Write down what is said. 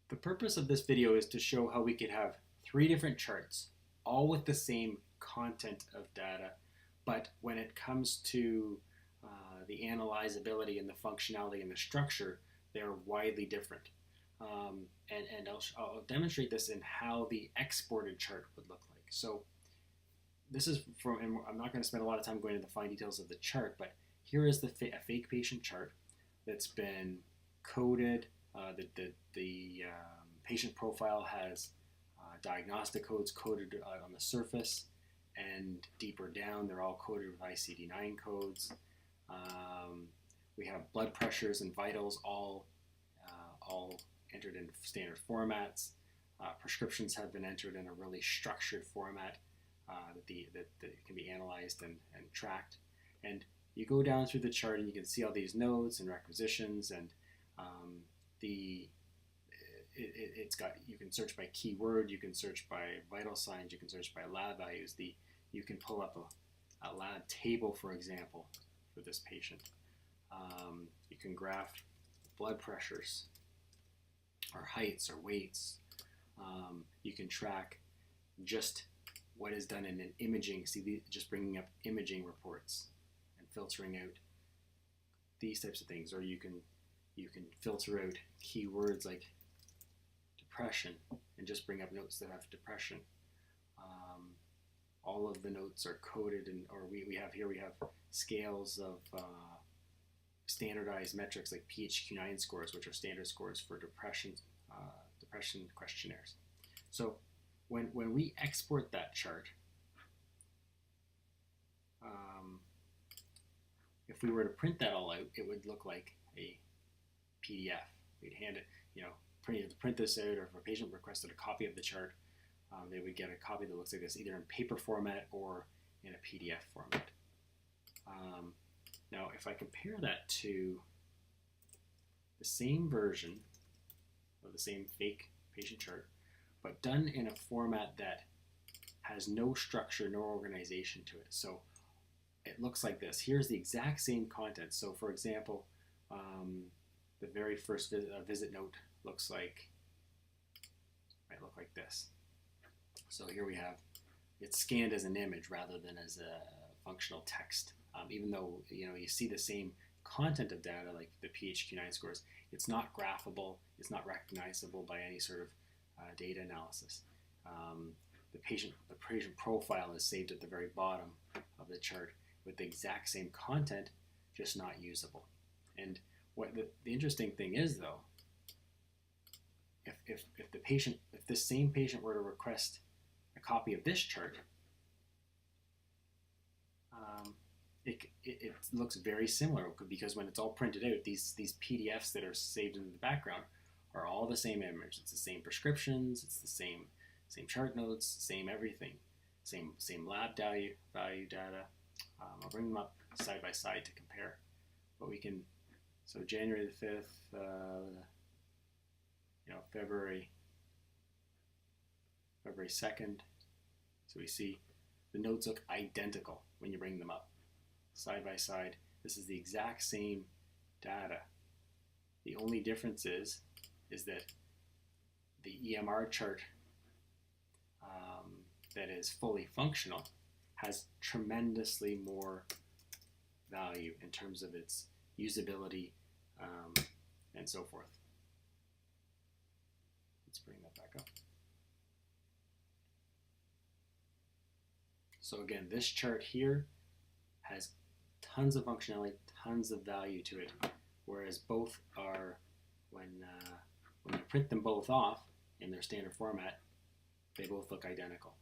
The purpose of this video is to show how we could have three different charts, all with the same content of data, but when it comes to the analyzability and the functionality and the structure, they're widely different. And I'll demonstrate this in how the exported chart would look like. So this is from, and I'm not going to spend a lot of time going into the fine details of the chart, but here is a fake patient chart that's been coded. The patient profile has diagnostic codes coded on the surface, and deeper down they're all coded with ICD-9 codes. We have blood pressures and vitals all entered in standard formats. Prescriptions have been entered in a really structured format that can be analyzed and tracked. And you go down through the chart and you can see all these notes and requisitions, and it's got, you can search by keyword, you can search by vital signs, you can search by lab values. You can pull up a lab table, for example, for this patient. You can graph blood pressures or heights or weights. You can track just what is done in an imaging, just bringing up imaging reports and filtering out these types of things. Or you can filter out keywords like depression and just bring up notes that have depression. All of the notes are coded, or we have scales of standardized metrics like PHQ-9 scores, which are standard scores for depression questionnaires. So when we export that chart, if we were to print that all out, it would look like a PDF. We'd hand it, print this out, or if a patient requested a copy of the chart, they would get a copy that looks like this, either in paper format or in a PDF format. Now, if I compare that to the same version of the same fake patient chart, but done in a format that has no structure, no organization to it. So it looks like this. Here's the exact same content. So for example, the very first visit note might look like this. So here we have, it's scanned as an image rather than as a functional text. Even though you see the same content of data like the PHQ-9 scores, it's not graphable, it's not recognizable by any sort of data analysis. The patient profile is saved at the very bottom of the chart with the exact same content, just not usable. And what the interesting thing is, though, if this same patient were to request a copy of this chart, it looks very similar, because when it's all printed out, these PDFs that are saved in the background are all the same image. It's the same prescriptions, it's the same chart notes, same everything, same lab value data. I'll bring them up side by side to compare. But we can, so January the 5th, February 2nd. So we see the notes look identical when you bring them up side by side. This is the exact same data. The only difference is that the EMR chart that is fully functional has tremendously more value in terms of its usability and so forth. Let's bring that back up. So again, this chart here has tons of functionality, tons of value to it, whereas both are, when you print them both off in their standard format, they both look identical.